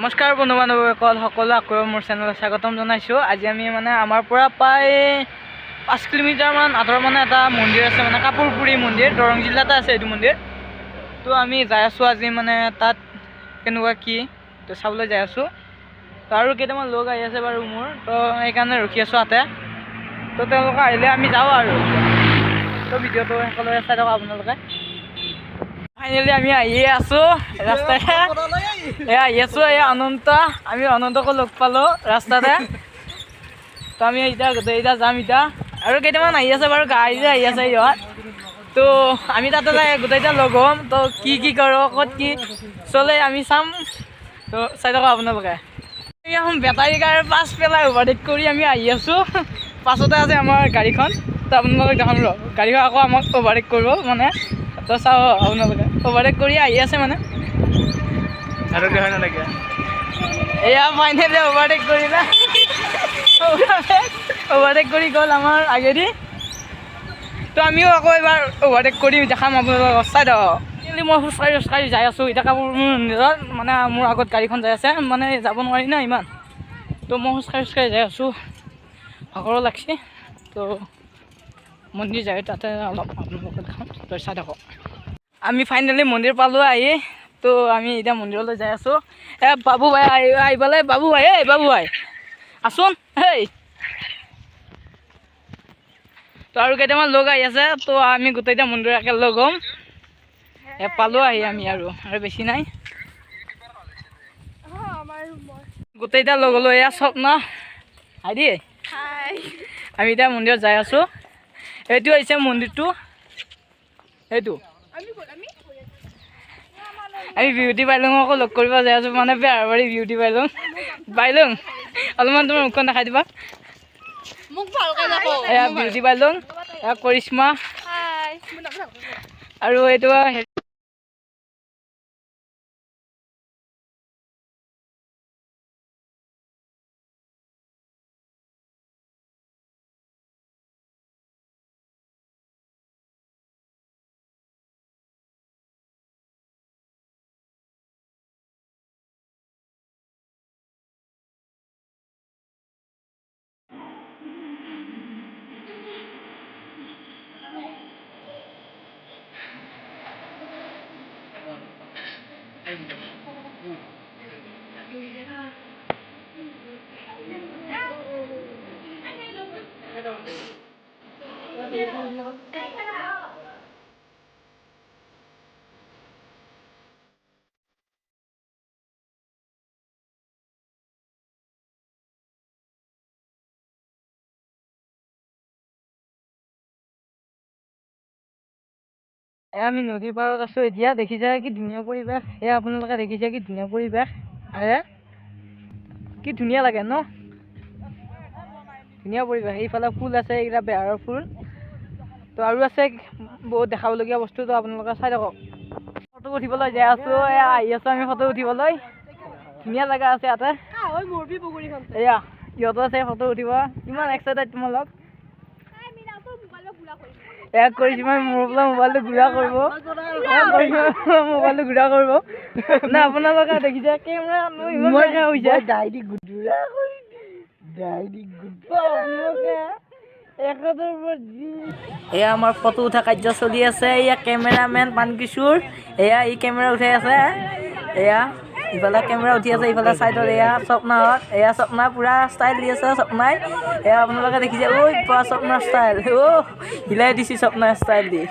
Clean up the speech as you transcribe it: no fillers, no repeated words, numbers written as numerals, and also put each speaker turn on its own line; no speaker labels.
নমস্কাৰ বন্ধু বান্ধৱীসকল সকলো আকৌ মোৰ চেনেলত স্বাগতম জনাইছোঁ। আজি আমি আমাৰ পৰা প্ৰায় 5 কিলোমিটাৰমান আঁতৰ এটা মন্দিৰ আছে, কাপুৰপুৰী মন্দিৰ, দৰং জিলাতে আছে এইটো মন্দিৰ। তো আমি যাই আছোঁ আজি তাত কেনেকুৱা কি তো চাবলৈ যাই আছোঁ। তো আৰু কেইটামান লগ আহি আছে বাৰু মোৰ, তো সেইকাৰণে ৰখি আছোঁ তাতে। তো তেওঁলোকে আহিলে আমি যাওঁ আৰু। তো ভিডিঅ'টো সকলোৱে চাই থাকক আপোনালোকে। ফাইনেলি আমি আহিয়ে আছোঁ ৰাস্তাৰে, আহি আছোঁ অনন্ত। আমি অনন্তকো লগ পালোঁ ৰাস্তাতে। তো আমি এতিয়া গোটেইকেইটা যাম এতিয়া, আৰু কেইটামান আহি আছে বাৰু, গাড়ী আহি আছে সিহঁত। তো আমি তাতে যাই গোটেইকেইটা লগ হ'ম। তো কি কৰোঁ, ক'ত কি চলে আমি চাম। তো চাই থাকক আপোনালোকে। এখন বেটাৰী গাড়ীৰ পাছ পেলাই অভাৰটেক কৰি আমি আহি আছোঁ। পাছতে আছে আমাৰ গাড়ীখন। তো আপোনালোকে দেখাম ৰ, গাড়ীখন আকৌ আমাক অভাৰটেক কৰিব তো চাওঁ আপোনালোকে। অভাৰটেক কৰি আহি আছে আৰু দেখা নালাগে। এয়া ফাইনেলি অভাৰটেক কৰিলে, অভাৰটেক কৰি গ'ল আমাৰ আগেদি। তো আমিও আকৌ এবাৰ অভাৰটেক কৰি দেখাম আপোনালোকক, চাই থাকক। ফাইনেলি মই খোজকাঢ়ি যাই আছোঁ এতিয়া কাপুৰপুৰী মন্দিৰত। মোৰ আগত গাড়ীখন যাই আছে, যাব নোৱাৰি না ইমান। তো মই খোজকাঢ়ি যাই আছোঁ, ভাগৰো লাগছে। তো মন্দিৰ যায়, তাতে অলপ আপোনালোকে দেখাম, তো চাই থাকক। আমি ফাইনেলি মন্দিৰ পালোঁ আহি। তো আমি এতিয়া মন্দিৰলৈ যাই আছোঁ। বাবু ভাই আহি পালে, বাবু ভাই আছোন হেই। তো আৰু কেইটামান লগ আহি আছে। তো আমি গোটেইটা মন্দিৰ একেলগ হ'ম। পালোঁ আহি আমি আৰু বেছি নাই। গোটেইটা লগ হ'লোঁ। এয়া স্বপ্ন আইদি, আমি এতিয়া মন্দিৰত যাই আছোঁ। এইটো হৈছে মন্দিৰটো, সেইটো আমি বিউটি বাইলুঙকো লগ কৰিব যাই আছোঁ, বেহাৰবাৰী বিউটি বাইলুং অলপমান তোমাৰ মুখখন দেখাই দিবা। এয়া বিউটি বাইলুং, এয়া কৰিশ্মা, আৰু এইটো আমি নদীৰ পাৰত আছোঁ এতিয়া। দেখিছে কি ধুনীয়া পৰিৱেশ। এয়া আপোনালোকে দেখিছে কি ধুনীয়া পৰিৱেশ। কি ধুনীয়া লাগে ন, ধুনীয়া পৰিৱেশ। এইফালে ফুল আছে, এইকেইটা বেহাৰৰ ফুল। তো আৰু আছে বহুত দেখাবলগীয়া বস্তু, তো আপোনালোকে চাই থাকক। ফটো উঠিবলৈ যাই আছোঁ, আহি আছোঁ আমি ফটো উঠিবলৈ। ধুনীয়া জেগা আছে ইয়াতে। এয়া ইহঁতো আছে ফটো উঠিব, কিমান এক্সাইটেড তোমালোক। এক কৰিছোঁ মই মোবাইলটো ঘূৰা কৰিব না। আপোনালোকে দেখিছে কেমেৰা এয়া আমাৰ ফটো উঠা কাৰ্য চলি আছে। এয়া কেমেৰামেন পানকিশোৰ, এয়া ই কেমেৰা উঠাই আছে। এয়া ইফালে কেমেৰা উঠি আছে, ইফালে চাইডত এয়া স্বপ্নাহঁত। এয়া স্বপ্না পুৰা ষ্টাইল দি আছে স্বপ্নাই। এয়া আপোনালোকে দেখিছে, ঐ পুৰা স্বপ্নাৰ ষ্টাইল, হিলাই দিছে স্বপ্নাৰ ষ্টাইল দি।